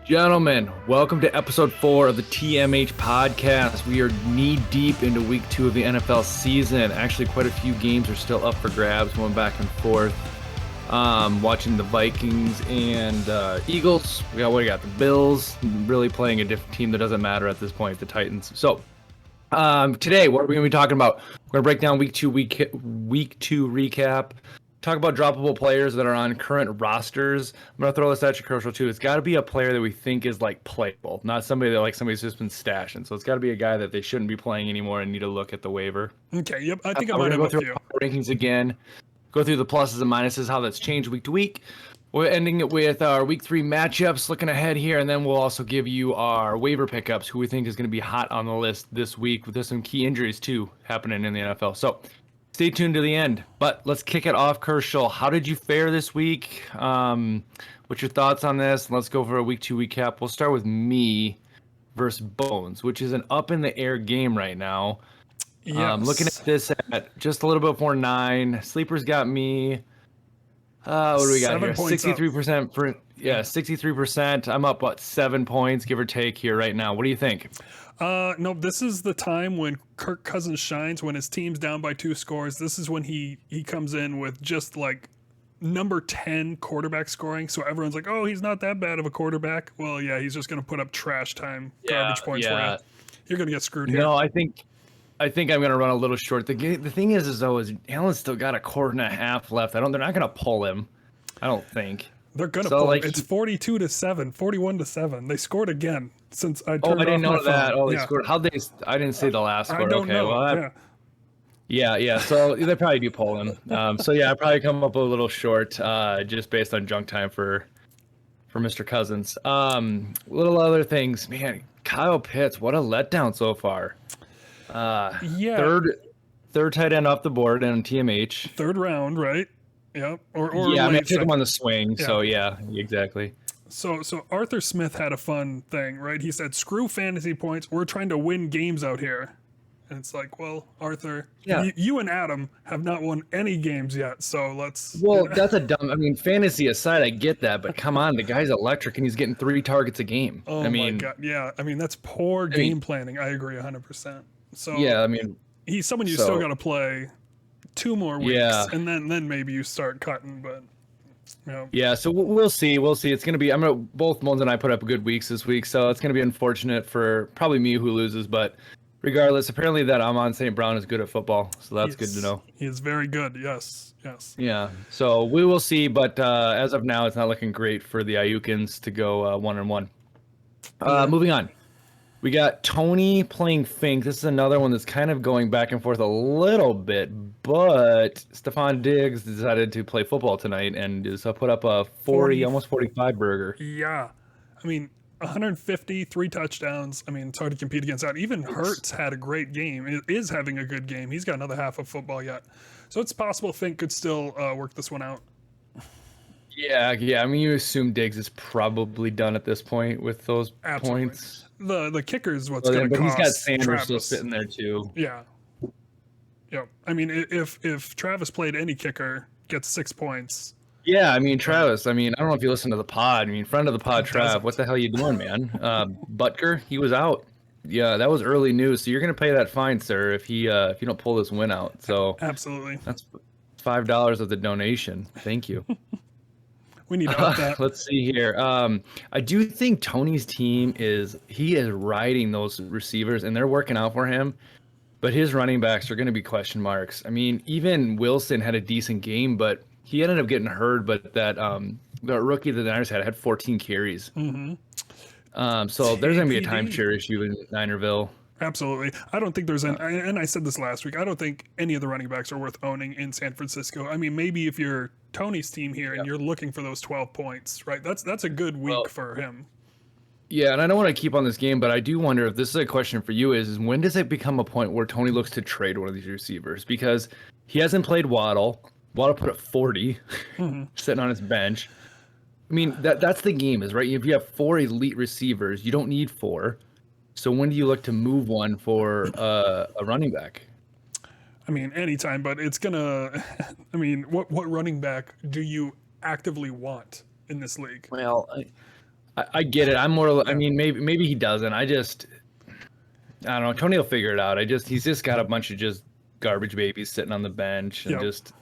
Gentlemen, welcome to episode 4 of the TMH podcast. We are knee deep into week 2 of the NFL season. Actually, quite a few games are still up for grabs, going back and forth. Watching the Vikings and Eagles. We got the Bills, really playing a different team that doesn't matter at this point, the Titans. So today, what are we going to be talking about? We're going to break down week two recap. Talk about droppable players that are on current rosters. I'm going to throw this at you, Kershaw, too. It's got to be a player that we think is like playable, not somebody that somebody's just been stashing. So it's got to be a guy that they shouldn't be playing anymore and need to look at the waiver. Okay, yep. I think I'm going to go through you. our rankings again, go through the pluses and minuses, how that's changed week to week. We're ending it with our week 3 matchups, looking ahead here, and then we'll also give you our waiver pickups, who we think is going to be hot on the list this week. There's some key injuries, too, happening in the NFL. So stay tuned to the end, but let's kick it off. Kershaw, how did you fare this week? What's your thoughts on this? Let's go for a week 2 recap. We'll start with me versus Bones, which is an up-in-the-air game right now. Yes. Looking at this at just a little bit before 9. Sleepers got me. What do we got here? 63% for 63%. I'm up 7 points, give or take here right now. What do you think? No, this is the time when Kirk Cousins shines, when his team's down by 2 scores. This is when he comes in with just like number 10 quarterback scoring. So everyone's like, oh, he's not that bad of a quarterback. Well, yeah, he's just going to put up trash time, garbage points for you. You're going to get screwed here. No, I think I'm going to run a little short. The thing is Allen's still got a quarter and a half left. They're not going to pull him, I don't think. They're going to pull him. It's 42-7, 41-7. They scored again since I turned off my phone. I didn't know that. Oh, they scored. I didn't see the last score. I don't know. Well, yeah. So they probably do pull him. I probably come up a little short just based on junk time for Mr. Cousins. Little other things. Man, Kyle Pitts, what a letdown so far. Third tight end off the board in TMH. 3rd round, right? Yeah. I took him on the swing. Yeah. So yeah, exactly. So Arthur Smith had a fun thing, right? He said, "Screw fantasy points. We're trying to win games out here." And it's like, well, Arthur, you and Adam have not won any games yet, so let's. Well, that's a dumb. I mean, fantasy aside, I get that, but come on, the guy's electric and he's getting 3 targets a game. Oh my god, yeah. I mean, that's poor game planning. I agree 100%. So yeah, I mean, he's someone you still got to play 2 more weeks, and then maybe you start cutting, but. Yeah, so we'll see. It's going to be. Both Mones and I put up good weeks this week, so it's going to be unfortunate for probably me who loses. But regardless, apparently that Amon St. Brown is good at football, so that's good to know. He is very good. Yes. Yeah. So we will see, but as of now, it's not looking great for the Ayukans to go 1-1. Moving on. We got Tony playing Fink. This is another one that's kind of going back and forth a little bit, but Stephon Diggs decided to play football tonight and just put up a 40, almost 45 burger. Yeah. I mean, 150, 3 touchdowns. I mean, it's hard to compete against that. Even Hurts had a great game. It is having a good game. He's got another half of football yet. So it's possible Fink could still work this one out. Yeah. I mean, you assume Diggs is probably done at this point with those points. The kicker is what's going to cost. But he's got Sanders Travis. still sitting there too. Yeah. I mean, if Travis played any kicker, gets 6 points. Yeah, I mean, Travis. I mean, I don't know if you listen to the pod. I mean, friend of the pod, Trav. What the hell are you doing, man? Butker, he was out. Yeah, that was early news. So you're going to pay that fine, sir, if you don't pull this win out. So absolutely, that's $5 of the donation. Thank you. We need to up that. Let's see here. I do think Tony's team is riding those receivers and they're working out for him, but his running backs are going to be question marks. I mean, even Wilson had a decent game, but he ended up getting hurt. But that the rookie that the Niners had 14 carries. Mm-hmm. So there's going to be a timeshare issue in Ninerville. Absolutely. I don't think there's and I said this last week, I don't think any of the running backs are worth owning in San Francisco. I mean, maybe if you're Tony's team here and you're looking for those 12 points, right? That's a good week for him. Yeah, and I don't want to keep on this game, but I do wonder if this is a question for you is when does it become a point where Tony looks to trade one of these receivers? Because he hasn't played Waddle. Waddle put up 40 sitting on his bench. I mean, that's the game is, right? If you have 4 elite receivers, you don't need 4. So when do you look to move one for a running back? I mean, anytime, but it's gonna. I mean, what running back do you actively want in this league? Well, I get it. I'm more. I mean, maybe he doesn't. I don't know. Tony will figure it out. He's just got a bunch of just garbage babies sitting on the bench and just.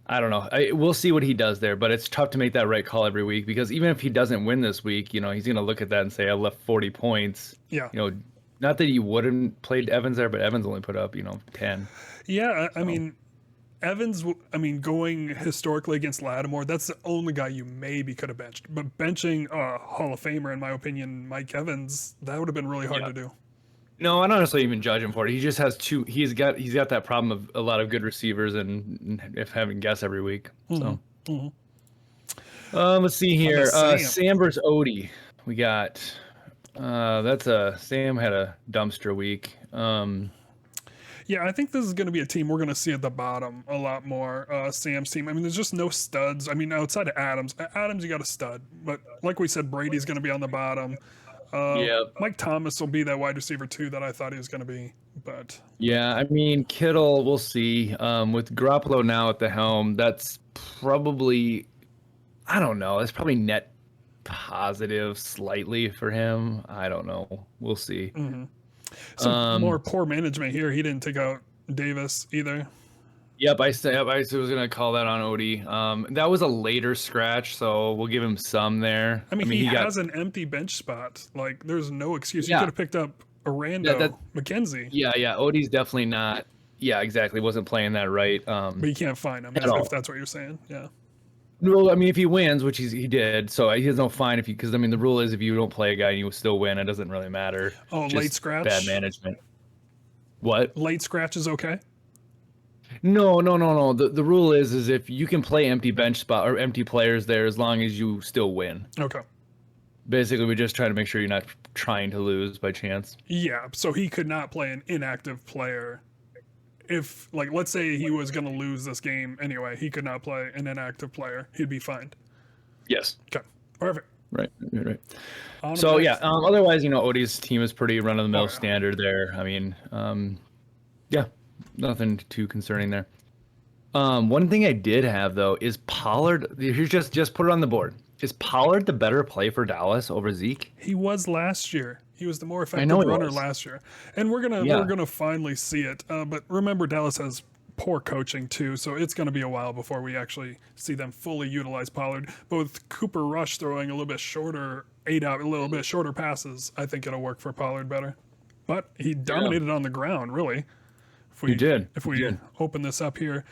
I don't know. We'll see what he does there, but it's tough to make that right call every week because even if he doesn't win this week, he's going to look at that and say, I left 40 points. Yeah. Not that he wouldn't played Evans there, but Evans only put up, 10. Yeah. I mean, Evans, going historically against Lattimore, that's the only guy you maybe could have benched. But benching Hall of Famer, in my opinion, Mike Evans, that would have been really hard to do. No, I don't necessarily even judge him for it. He just has he's got that problem of a lot of good receivers and if having guests every week. So let's see here. Sam versus Odie. We got Sam had a dumpster week. Yeah, I think this is going to be a team we're going to see at the bottom a lot more. Sam's team. I mean, there's just no studs. I mean, outside of Adams, you got a stud. But like we said, Brady's going to be on the bottom. Mike Thomas will be that wide receiver too that I thought he was going to be. But yeah, I mean, Kittle, we'll see. With Garoppolo now at the helm, that's probably, I don't know, that's probably net positive slightly for him. I don't know. We'll see. Some more poor management here. He didn't take out Davis either. Yep, I was going to call that on Odie. That was a later scratch, so we'll give him some there. I mean he has an empty bench spot. Like, there's no excuse. You could have picked up Arando, McKenzie. Yeah, Odie's definitely not. Yeah, exactly. Wasn't playing that right. But you can't find him, if that's what you're saying. Yeah. No, I mean, if he wins, which he did, so he has no fine because I mean the rule is if you don't play a guy and you still win, it doesn't really matter. Oh, just late scratch. Bad management. What? Late scratch is okay. No. The rule is if you can play empty bench spot or empty players there as long as you still win. Okay. Basically, we just try to make sure you're not trying to lose by chance. Yeah, so he could not play an inactive player. If, like, let's say he was going to lose this game anyway, he could not play an inactive player. He'd be fined. Yes. Okay. Perfect. Right. So, yeah, otherwise, Odie's team is pretty run-of-the-mill standard there. I mean, yeah, nothing too concerning there. One thing I did have, though, is Pollard. Here's just put it on the board. Is Pollard the better play for Dallas over Zeke? He was last year. He was the more effective runner last year, and we're gonna finally see it. But remember, Dallas has poor coaching too, so it's gonna be a while before we actually see them fully utilize Pollard. But with Cooper Rush throwing a little bit shorter passes, I think it'll work for Pollard better. But he dominated on the ground, really. If we open this up here,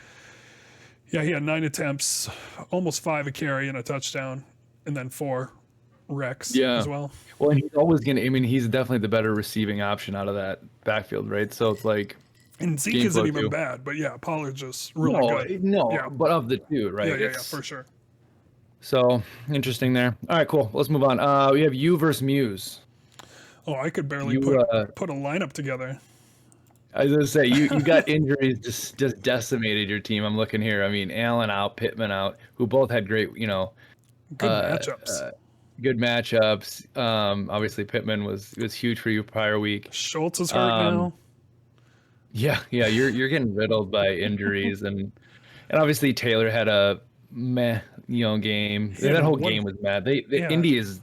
yeah, he had 9 attempts, almost 5 a carry and a touchdown, and then 4 wrecks as well. Well, and he's always he's definitely the better receiving option out of that backfield, right? So it's like, and Zeke isn't even bad, but yeah, Pollard's just really good. But of the two, right? Yeah, for sure. So interesting there. All right, cool. Let's move on. We have you versus Muse. Oh, I could barely put a lineup together. I was gonna say you got injuries just decimated your team. I'm looking here. I mean, Allen out, Pittman out, who both had great, good matchups. Good matchups. Obviously Pittman was huge for you prior week. Schultz is hurt now. Yeah, you're getting riddled by injuries and obviously Taylor had a meh, game. That whole game was mad. Indy is,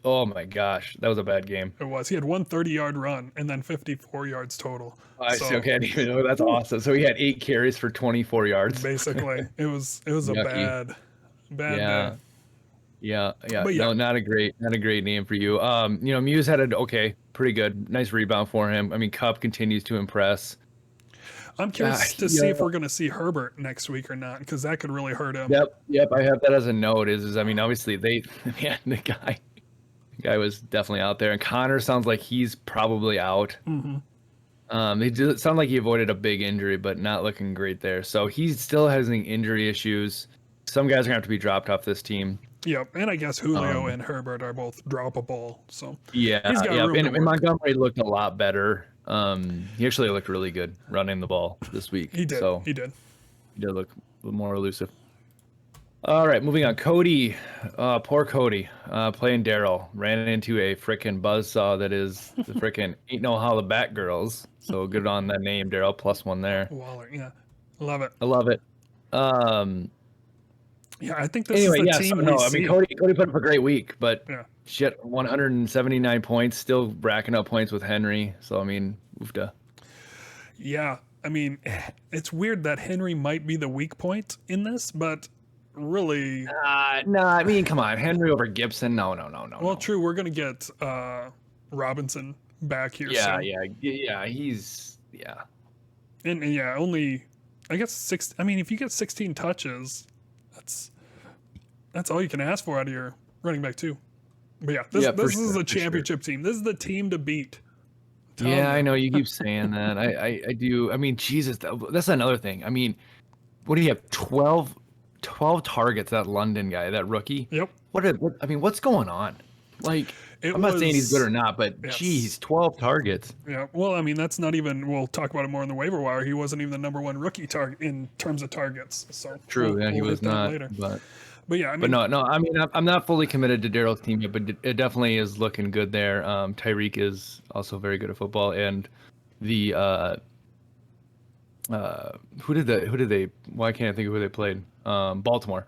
oh my gosh, that was a bad game. It was. He had 1 30-yard run and then 54 yards total. I see. Okay, I didn't even know. That's awesome. So he had 8 carries for 24 yards. Basically, it was a bad day. Yeah. No, not a great name for you. Muse had pretty good, nice rebound for him. I mean, Kupp continues to impress. I'm curious to see if we're going to see Herbert next week or not, because that could really hurt him. Yep. I have that as a note. Obviously the guy was definitely out there, and Connor sounds like he's probably out. It sounded like he avoided a big injury, but not looking great there. So he still has injury issues. Some guys are gonna have to be dropped off this team. Yep, and I guess Julio and Herbert are both droppable. So yeah. And Montgomery looked a lot better. He actually looked really good running the ball this week. He did. He did look a little more elusive. All right, moving on. Cody, poor Cody, playing Daryl, ran into a frickin' buzzsaw that is the frickin' Ain't No Holla Back Girls. So good on that name, Daryl. +1 there. Waller, yeah, love it. I love it. Yeah, I think this is the team. Cody put up a great week, but shit, 179 points, still racking up points with Henry. So I mean, oofda. Yeah, I mean, it's weird that Henry might be the weak point in this, but really, No, I mean, come on, Henry over Gibson. No, no, no, no, well, no. true. We're gonna get Robinson back here Yeah, soon, yeah. Yeah. and yeah, only I guess six. I mean, if you get 16 touches, that's that's all you can ask for out of your running back too. But yeah, Yeah, for this is sure, a for sure. championship team. This is the team to beat. I'm telling Yeah, I you. know you keep saying that. I do. I mean, Jesus, that's another thing. I mean, what do you have? 12 targets, that London guy, that rookie. Yep. I mean, what's going on? Like, It I'm not saying he's good or was not, but geez, yes. 12 targets. Yeah. Well, I mean, that's not even. We'll talk about it more in the waiver wire. He wasn't even the number one rookie target in terms of targets. So True, yeah, he we'll was hit that not, later. but But yeah, I but mean, no, no. I mean, I'm not fully committed to Daryl's team yet, but it definitely is looking good there. Tyreek is also very good at football, and the who did they? Why can't I think of who they played? Baltimore.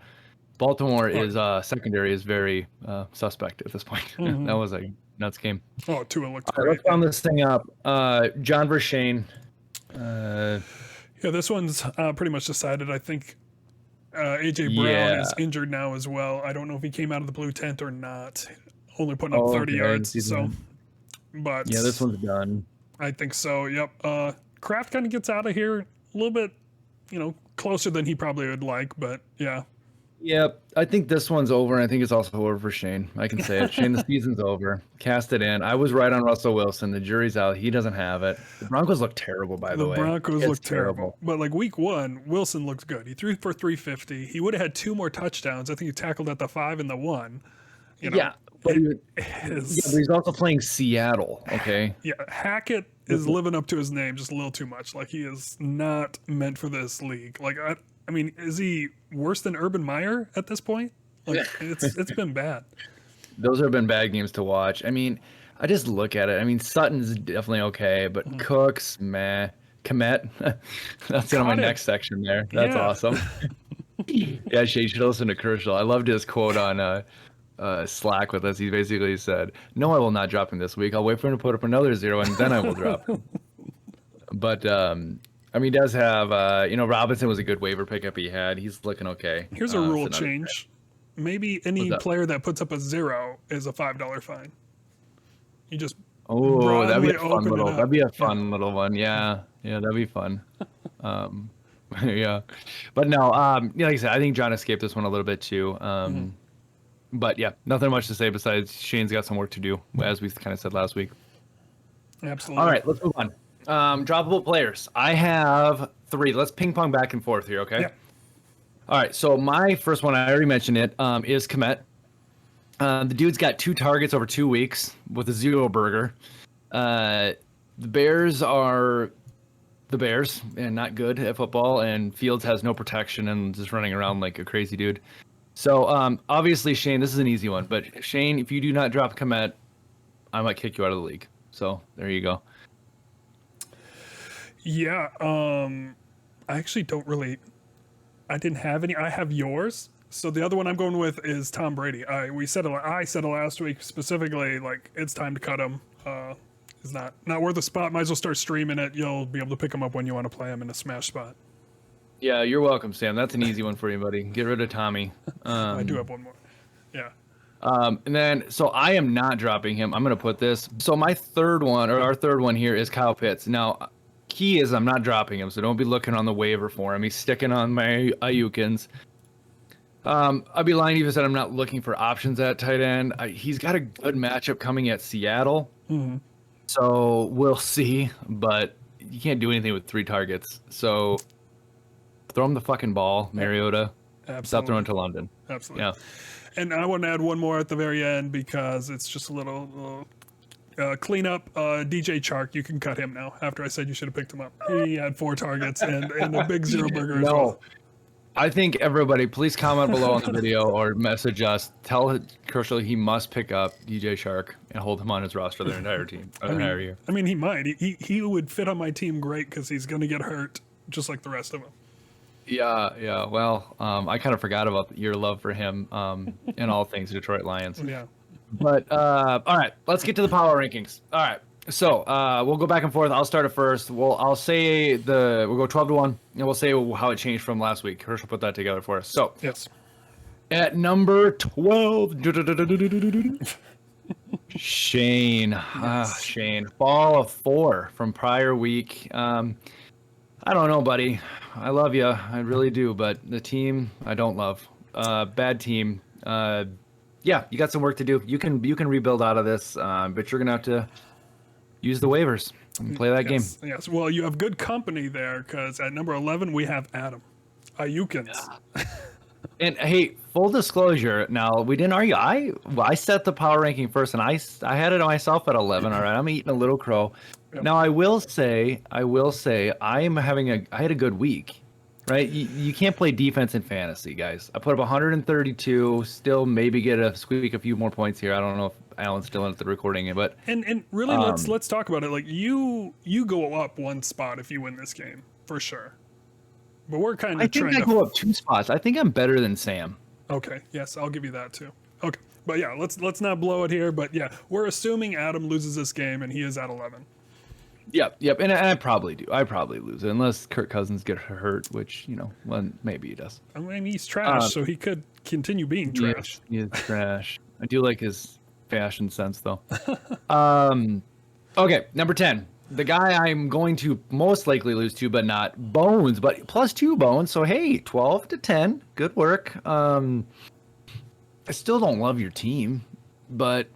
Baltimore oh, is secondary is very suspect at this point. That was a nuts game. oh, Tua looked All right, great. let's round this thing up. John Vershane. Uh, Yeah, this one's pretty much decided. I think AJ Brown yeah. is injured now as well. I don't know if he came out of the blue tent or not. Only putting up Oh, 30 okay. I didn't yards. see So, that. but Yeah, this one's done. I think so. Yep. Kraft kind of gets out of here a little bit, closer than he probably would like. But yeah, Yep, I think this one's over, and I think it's also over for Shane. I can say it. Shane, the season's over. Cast it in. I was right on Russell Wilson. The jury's out. He doesn't have it. The Broncos look terrible, by the the way. Broncos It's look terrible. But like week one, Wilson looked good. He threw for 350. He would have had two more touchdowns. I think he tackled at the 5 and the 1. Yeah, but, yeah, but he's also playing Seattle. Okay. Yeah, Hackett is living up to his name just a little too much. Like he is not meant for this league. Like I mean, is he worse than Urban Meyer at this point? Like it's been bad. Those have been bad games to watch. I mean, I just look at it. I mean, Sutton's definitely okay, but Cooks, meh. Komet, that's in my next section there. That's awesome. Yeah, Shay, you should listen to Kershaw. I loved his quote on Slack with us. He basically said, "No, I will not drop him this week. I'll wait for him to put up another 0, and then I will drop him." But I mean, he does have Robinson was a good waiver pickup he had. He's looking okay. Here's a rule change. Maybe any player that puts up a 0 is a $5 fine. You just that'd be a fun little one. Yeah, that'd be fun. Yeah, but no, like I said, I think John escaped this one a little bit too. But yeah, nothing much to say besides Shane's got some work to do, as we kind of said last week. Absolutely. All right, let's move on. Droppable players. I have 3. Let's ping pong back and forth here, okay? Yeah. All right, so my first one, I already mentioned it, is Komet. The dude's got 2 targets over 2 weeks with a 0 burger. The Bears are the Bears and not good at football, and Fields has no protection and just running around like a crazy dude. So obviously, Shane, this is an easy one, but Shane, if you do not drop Komet, I might kick you out of the league. So there you go. Yeah. I actually don't really. I didn't have any. I have yours. So the other one I'm going with is Tom Brady. I said it last week specifically. Like it's time to cut him. It's not worth a spot. Might as well start streaming it. You'll be able to pick him up when you want to play him in a smash spot. Yeah, you're welcome, Sam. That's an easy one for you, buddy. Get rid of Tommy. I do have one more. Yeah. And then, so I am not dropping him. I'm going to put this. So my third one, or our third one here, is Kyle Pitts. Now, key is I'm not dropping him, so don't be looking on the waiver for him. He's sticking on my Ayukins. I'd be lying if I said I'm not looking for options at tight end. He's got a good matchup coming at Seattle. Mm-hmm. So we'll see, but you can't do anything with 3 targets. So throw him the fucking ball, Mariota. Absolutely. Stop throwing to London. Absolutely. Yeah. And I want to add one more at the very end because it's just a little clean up. DJ Chark, you can cut him now. After I said you should have picked him up, he had 4 targets and a big 0 burger as well. I think everybody, please comment below on the video or message us. Tell Kershaw he must pick up DJ Chark and hold him on his roster the entire team, entire year. I mean, he might. He would fit on my team great because he's going to get hurt just like the rest of them. Yeah. Well, I kind of forgot about your love for him in all things Detroit Lions. Yeah. But all right, let's get to the power rankings. All right, so we'll go back and forth. I'll start it first. I'll say we'll go 12-1, and we'll say how it changed from last week. Hirsch will put that together for us. So Yes. at number 12, Shane. Shane, fall of 4 from prior week. I don't know, buddy. I love you. I really do. But the team, I don't love. Bad team. Yeah, you got some work to do. You can rebuild out of this, but you're gonna have to use the waivers and play that game. Yes. Well, you have good company there because at number 11 we have Adam Ayukins. And hey, full disclosure. Now we didn't argue. I set the power ranking first, and I had it myself at 11. All right, I'm eating a little crow. Yep. Now I will say I had a good week. Right, you can't play defense in fantasy, guys. I put up 132. Still, maybe get a few more points here. I don't know if Alan's still in at the recording, but and really, let's talk about it. Like you go up one spot if you win this game for sure. But we're kind of trying to. I think I go up 2 spots. I think I'm better than Sam. Okay, yes, I'll give you that too. Okay, but yeah, let's not blow it here. But yeah, we're assuming Adam loses this game and he is at 11. Yep, and I probably do. I probably lose it unless Kirk Cousins gets hurt, which well, maybe he does. I mean, he's trash, so he could continue being trash. He is trash. I do like his fashion sense, though. Okay, number 10, the guy I'm going to most likely lose to, but not Bones, but +2 Bones. So hey, 12-10, good work. I still don't love your team, but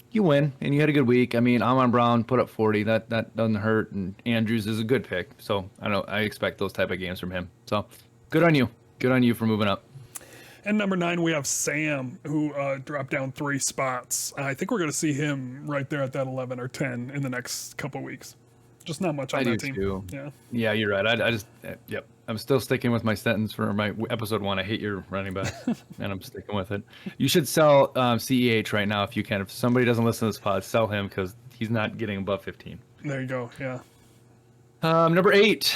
you win, and you had a good week. I mean, Amon Brown put up 40. That doesn't hurt, and Andrews is a good pick. So I expect those type of games from him. So good on you. Good on you for moving up. And number 9, we have Sam, who dropped down 3 spots. I think we're going to see him right there at that 11 or 10 in the next couple weeks. Just not much on that team. Too. Yeah. Yeah, you're right. I just yep. I'm still sticking with my sentence for my episode 1. I hate your running back, and I'm sticking with it. You should sell CEH right now if you can. If somebody doesn't listen to this pod, sell him because he's not getting above 15. There you go. Yeah. Number 8,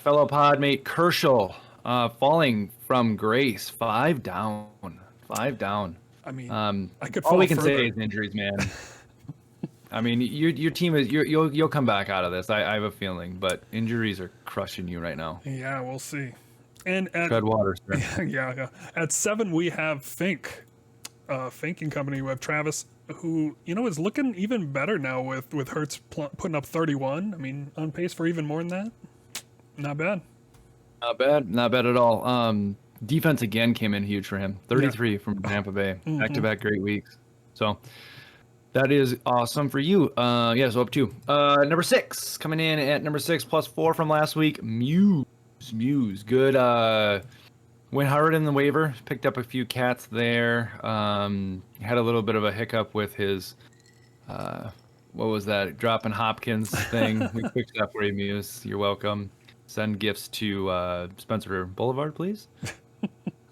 fellow podmate Kerschel, falling from grace, 5 down. 5 down. I mean, I could. All we can say is injuries, man. I mean, your team is you'll come back out of this. I have a feeling, but injuries are crushing you right now. Yeah, we'll see. And at tread water, sir. Yeah. At 7, we have Fink, Fink and company. We have Travis, who is looking even better now with Hurts putting up 31. I mean, on pace for even more than that. Not bad. Not bad at all. Defense again came in huge for him. 33 from Tampa Bay. Mm-hmm. Back-to-back great weeks. So. That is awesome for you. So up 2. Number 6, coming in at number 6, +4 from last week. Muse. Good. Went hard in the waiver. Picked up a few cats there. Had a little bit of a hiccup with his, what was that? Dropping Hopkins thing. We fixed that for you, Muse. You're welcome. Send gifts to Spencer Boulevard, please.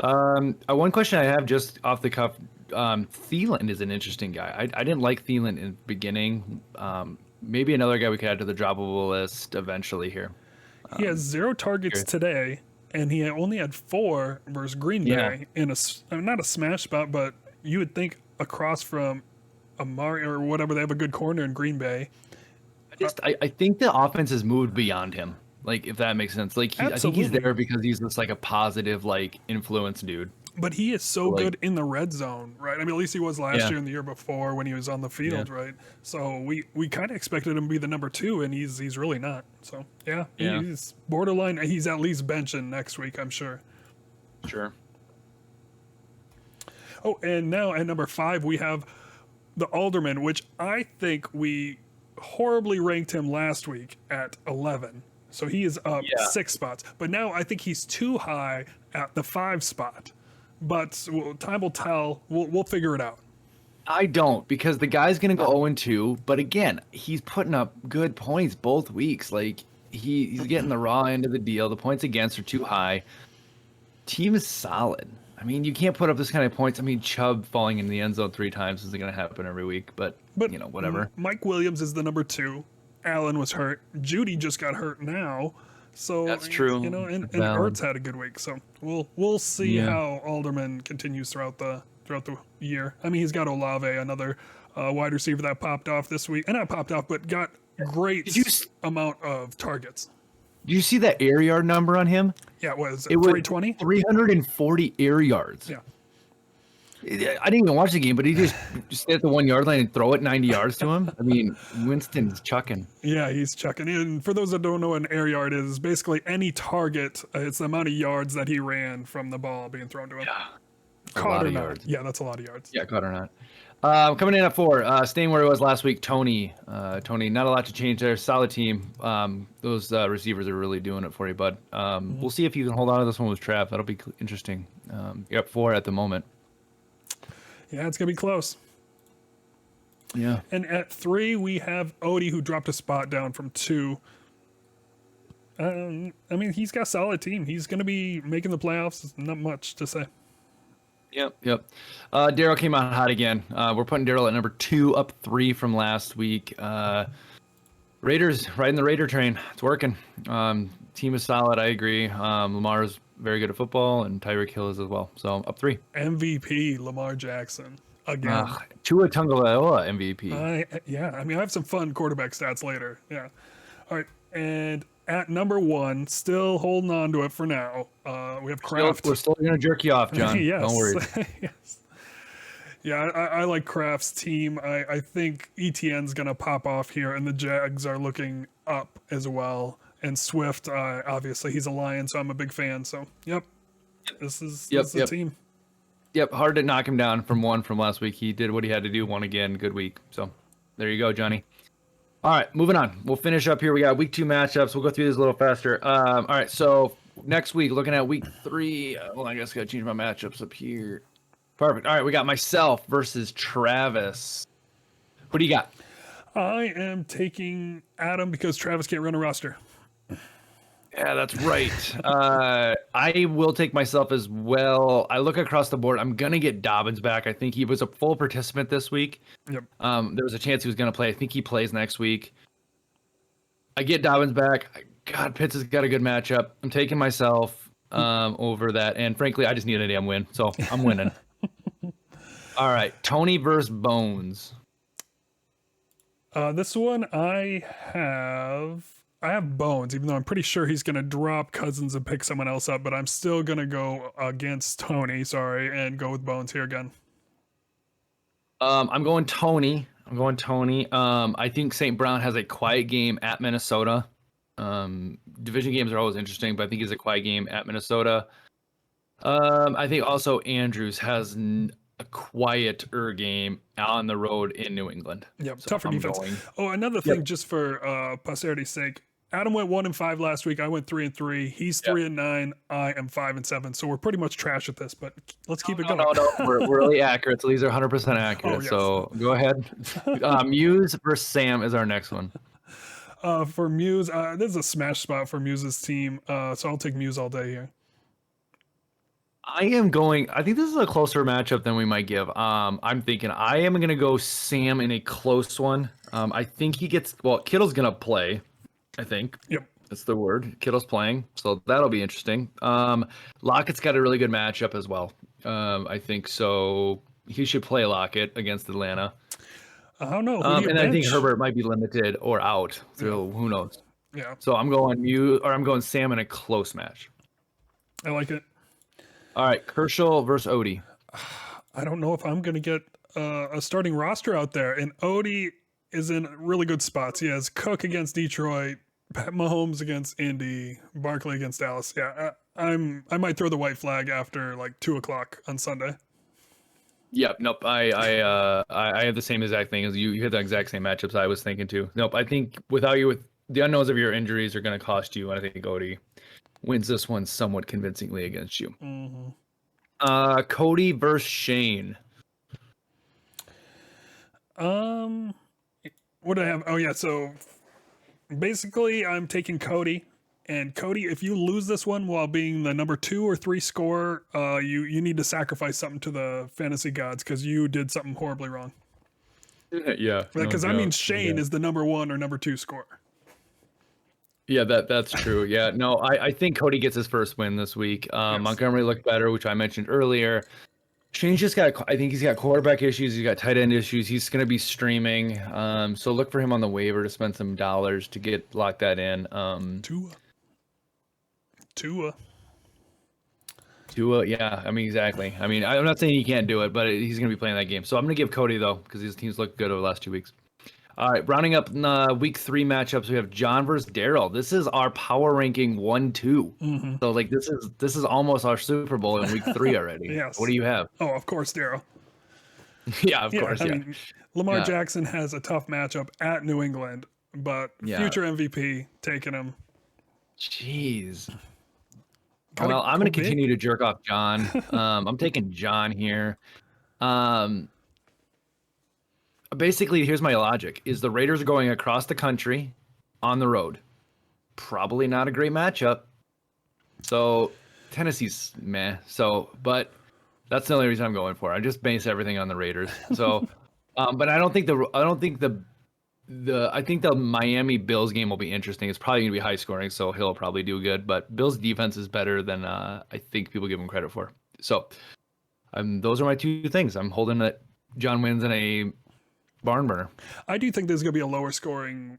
One question I have just off the cuff. Thielen is an interesting guy. I didn't like Thielen in the beginning. Maybe another guy we could add to the droppable list eventually here. He has 0 targets today, and he only had 4 versus Green Bay in not a smash spot, but you would think across from Amari or whatever, they have a good corner in Green Bay. I think the offense has moved beyond him. Like, if that makes sense. Like, I think he's there because he's just like a positive, like, influence dude. But he is so good in the red zone, right? I mean, at least he was last year and the year before when he was on the field, right? So we kind of expected him to be the number 2, and he's really not. So, he's borderline. He's at least benching next week, I'm sure. Sure. Oh, and now at number 5, we have the Alderman, which I think we horribly ranked him last week at 11. So he is up 6 spots. But now I think he's too high at the 5 spot. But time will tell. We'll figure it out. I don't, because the guy's going to go 0-2. But again, he's putting up good points both weeks. Like, he's getting the raw end of the deal. The points against are too high. Team is solid. I mean, you can't put up this kind of points. I mean, Chubb falling in the end zone 3 times isn't going to happen every week. But whatever. Mike Williams is the number 2. Allen was hurt. Judy just got hurt now. So that's true. And Ertz had a good week. So we'll see how Alderman continues throughout the throughout the year. I mean, he's got Olave, another wide receiver that popped off this week, and not popped off, but got great amount of targets. Did you see that air yard number on him? Yeah, what is it? 320? 340 air yards. Yeah. I didn't even watch the game, but he just stay at the 1 yard line and throw it 90 yards to him. I mean, Winston's chucking. Yeah, he's chucking. And for those that don't know what an air yard is, basically any target, it's the amount of yards that he ran from the ball being thrown to him. Yeah. Caught or not. Yards. Yeah, that's a lot of yards. Yeah, caught or not. Coming in at 4, staying where it was last week, Tony. Tony, not a lot to change there. Solid team. Those receivers are really doing it for you, bud. We'll see if you can hold on to this one with Trav. That'll be interesting. You're up 4 at the moment. Yeah, it's going to be close. Yeah. And at 3, we have Odie, who dropped a spot down from 2. I mean, he's got a solid team. He's going to be making the playoffs. Not much to say. Yep. Daryl came out hot again. We're putting Daryl at number 2, up 3 from last week. Raiders, riding the Raider train. It's working. Team is solid. I agree. Lamar's very good at football, and Tyreek Hill is as well. So up 3. MVP Lamar Jackson again. Tua Tagovailoa MVP. Yeah, I mean, I have some fun quarterback stats later. Yeah. All right, and at number 1, still holding on to it for now. We have Kraft. We're still gonna jerk you off, John. Yes. Don't worry. Yes. Yeah, I like Kraft's team. I think ETN's gonna pop off here, and the Jags are looking up as well. And Swift, obviously, he's a Lion, so I'm a big fan. So, this is the team. Yep, hard to knock him down from last week. He did what he had to do. Won again. Good week. So, there you go, Johnny. All right, moving on. We'll finish up here. We got week 2 matchups. We'll go through these a little faster. All right, so next week, looking at week 3. Well, I guess I got to change my matchups up here. Perfect. All right, we got myself versus Travis. What do you got? I am taking Adam because Travis can't run a roster. Yeah, that's right. I will take myself as well. I look across the board. I'm going to get Dobbins back. I think he was a full participant this week. Yep. There was a chance he was going to play. I think he plays next week. I get Dobbins back. God, Pitts has got a good matchup. I'm taking myself over that. And frankly, I just need a damn win. So I'm winning. All right. Tony versus Bones. This one I have Bones, even though I'm pretty sure he's going to drop Cousins and pick someone else up, but I'm still going to go against Tony, and go with Bones here again. I'm going Tony. I think St. Brown has a quiet game at Minnesota. Division games are always interesting, but I think he's a quiet game at Minnesota. I think also Andrews has a quieter game on the road in New England. Yep, so tougher defense. Oh, another thing, just for posterity's sake, Adam went 1-5 last week. I went 3-3. He's 3-9. I am 5-7. So we're pretty much trash at this, but let's keep it going. No, we're really accurate. So these are 100% accurate. Yes. So go ahead. Muse versus Sam is our next one. For Muse, this is a smash spot for Muse's team. So I'll take Muse all day here. I think this is a closer matchup than we might give. I'm thinking I am going to go Sam in a close one. I think Kittle's going to play, I think. Yep. That's the word. Kittle's playing, so that'll be interesting. Lockett's got a really good matchup as well. I think so. He should play Lockett against Atlanta. I don't know. And I think Herbert might be limited or out. So who knows? Yeah. So I'm going Sam in a close match. I like it. All right, Kershaw versus Odie. I don't know if I'm going to get a starting roster out there. And Odie is in really good spots. He has Cook against Detroit, Pat Mahomes against Indy, Barkley against Dallas. Yeah, I might throw the white flag after like 2:00 on Sunday. Yep. Nope. I have the same exact thing as you. You had the exact same matchups I was thinking too. Nope. I think with the unknowns of your injuries are going to cost you. And I think Odie wins this one somewhat convincingly against you. Mm-hmm. Cody versus Shane. What do I have? Oh yeah, so basically I'm taking Cody. And Cody, if you lose this one while being the number 2 or 3 scorer, you need to sacrifice something to the fantasy gods because you did something horribly wrong. Yeah. Because Shane is the number 1 or number 2 scorer. Yeah, that's true. Yeah, no, I think Cody gets his first win this week. Yes. Montgomery looked better, which I mentioned earlier. Shane's just got, I think he's got quarterback issues. He's got tight end issues. He's going to be streaming. So look for him on the waiver to spend some dollars to lock that in. Tua. Yeah, I mean, exactly. I mean, I'm not saying he can't do it, but he's going to be playing that game. So I'm going to give Cody, though, because his teams look good over the last 2 weeks. All right, rounding up week 3 matchups, we have John versus Daryl. This is our power ranking 1-2. So like this is almost our Super Bowl in week 3 already. Yes. What do you have? Oh, of course, Daryl. Yeah, of course. I Yeah. mean, Lamar Jackson has a tough matchup at New England, but future MVP taking him. Jeez. Well, I'm going to continue to jerk off John. I'm taking John here. Basically, here's my logic: is the Raiders are going across the country on the road. Probably not a great matchup. So Tennessee's meh. So, but that's the only reason I'm going for it. I just base everything on the Raiders. So, but I think the Miami Bills game will be interesting. It's probably gonna be high scoring, so he'll probably do good. But Bills defense is better than I think people give him credit for. So, those are my 2 things. I'm holding that John wins in a barn burner. I do think there's going to be a lower scoring.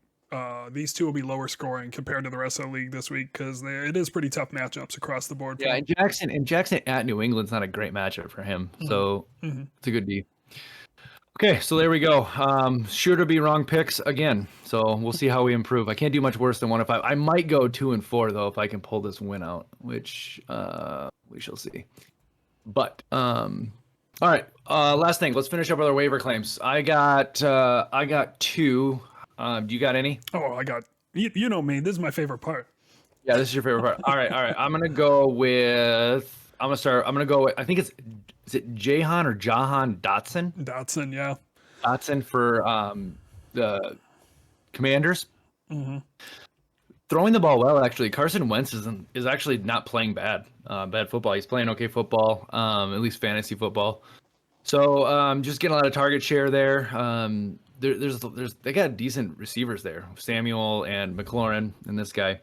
These 2 will be lower scoring compared to the rest of the league this week because it is pretty tough matchups across the board. Yeah, and Jackson at New England's not a great matchup for him, so it's a good D. Okay, so there we go. Sure to be wrong picks again, so we'll see how we improve. I can't do much worse than 1-5. I might go 2-4 though if I can pull this win out, which we shall see. But all right, last thing. Let's finish up with our waiver claims. I got 2. Do you got any? Oh, I got. You know me. This is my favorite part. Yeah, this is your favorite part. All right. I'm gonna go with. I'm gonna go with. I think is it Jahan or Jahan Dotson? Dotson, yeah. Dotson for the Commanders. Throwing the ball well, actually. Carson Wentz is actually not playing bad football. He's playing okay football, at least fantasy football. So just getting a lot of target share there. They got decent receivers there, Samuel and McLaurin and this guy.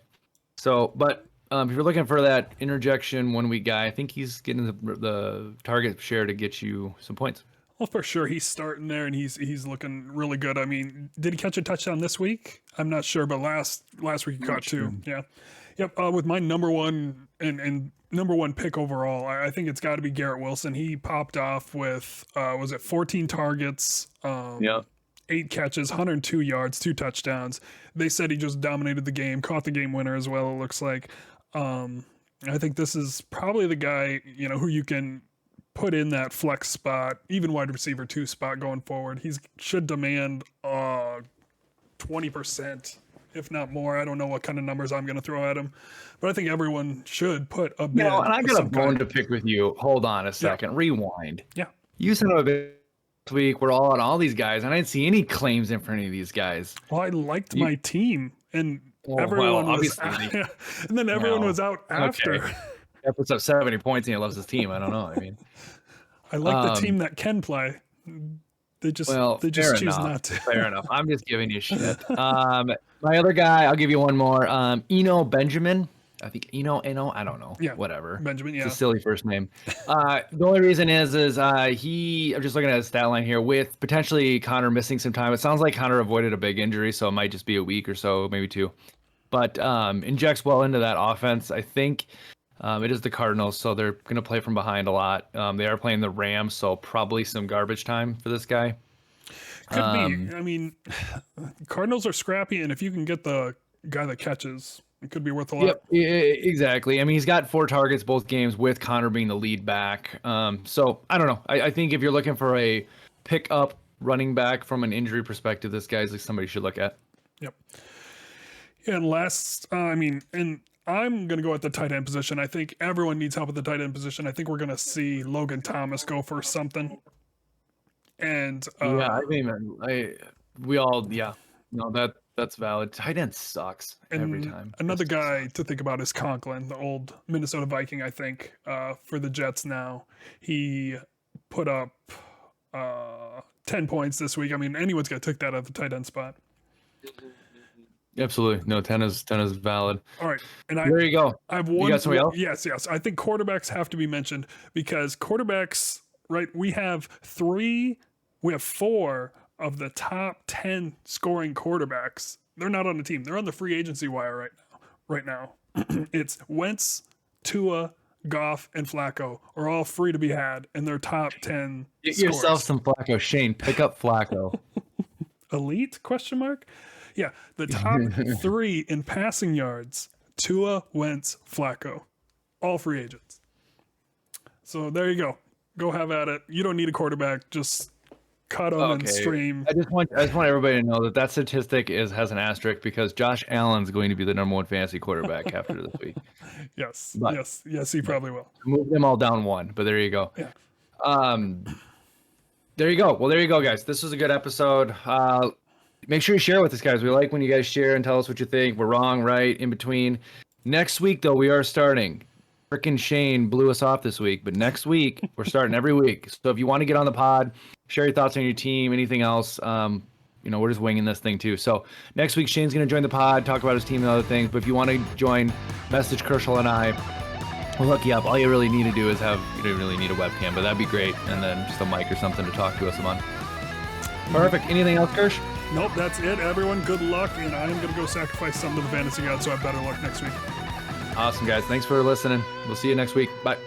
So, but if you're looking for that interjection 1 week guy, I think he's getting the target share to get you some points. Well, for sure, he's starting there, and he's looking really good. I mean, did he catch a touchdown this week? I'm not sure, but last week he caught 2. Yeah, yep. With my number one and number 1 pick overall, I think it's got to be Garrett Wilson. He popped off with 14 targets, 8 catches, 102 yards, 2 touchdowns. They said he just dominated the game, caught the game winner as well. It looks like. I think this is probably the guy who you can put in that flex spot, even wide receiver 2 spot going forward. He should demand 20%, if not more. I don't know what kind of numbers I'm going to throw at him, but I think everyone should put a bid. And I got a bone to pick with you. Hold on a second. Yeah. Rewind. Yeah. You said this week we're all on all these guys, and I didn't see any claims in for any of these guys. Well, I liked my team, and everyone was and then everyone was out after. Okay. That puts up 70 points and he loves his team. I don't know. I mean, I like the team that can play. They just choose not to. Fair enough. I'm just giving you shit. My other guy, I'll give you one more. Eno Benjamin. I think Eno, I don't know. Yeah. Whatever. Benjamin, yeah. It's a silly first name. The only reason is I'm just looking at his stat line here with potentially Connor missing some time. It sounds like Connor avoided a big injury, so it might just be a week or so, maybe 2. But injects well into that offense. I think it is the Cardinals, so they're going to play from behind a lot. They are playing the Rams, so probably some garbage time for this guy. Could be. I mean, Cardinals are scrappy, and if you can get the guy that catches, it could be worth a lot. Yep, exactly. I mean, he's got 4 targets both games with Connor being the lead back. So I don't know. I think if you're looking for a pick-up running back from an injury perspective, this guy's like somebody you should look at. Yep. And last, and I'm going to go at the tight end position. I think everyone needs help at the tight end position. I think we're going to see Logan Thomas go for something. And that's valid. Tight end sucks every time. Another guy to think about is Conklin, the old Minnesota Viking, I think, for the Jets now. He put up 10 points this week. I mean, anyone's going to take that at the tight end spot. Absolutely. No, 10 is valid. All right. And there you go. I have one. You got somebody else? Yes. I think quarterbacks have to be mentioned because quarterbacks right? We have four of the top 10 scoring quarterbacks. They're not on the team. They're on the free agency wire right now. It's Wentz, Tua, Goff, and Flacco are all free to be had in their top 10 Get scores. yourself some Flacco. Shane, pick up Flacco. Elite? Question mark? Yeah, the top 3 in passing yards, Tua, Wentz, Flacco. All free agents. So there you go. Go have at it. You don't need a quarterback. Just cut them and stream. I just want everybody to know that statistic has an asterisk because Josh Allen's going to be the number 1 fantasy quarterback after this week. Yes, he probably will. Move them all down 1, but there you go. Yeah. There you go. Well, there you go, guys. This was a good episode. Make sure you share with us, guys. We like when you guys share and tell us what you think. We're wrong, right, in between. Next week, though, we are starting. Frickin' Shane blew us off this week, but next week we're starting every week. So if you want to get on the pod, share your thoughts on your team, anything else, we're just winging this thing too. So next week Shane's going to join the pod, talk about his team and other things. But if you want to join, message Kershal and I. We'll hook you up. All you really need to do is you don't really need a webcam, but that'd be great. And then just a mic or something to talk to us on. Perfect. Anything else, Kersh? Nope, that's it. Everyone, good luck. And I'm going to go sacrifice some to the fantasy gods, so I have better luck next week. Awesome, guys. Thanks for listening. We'll see you next week. Bye.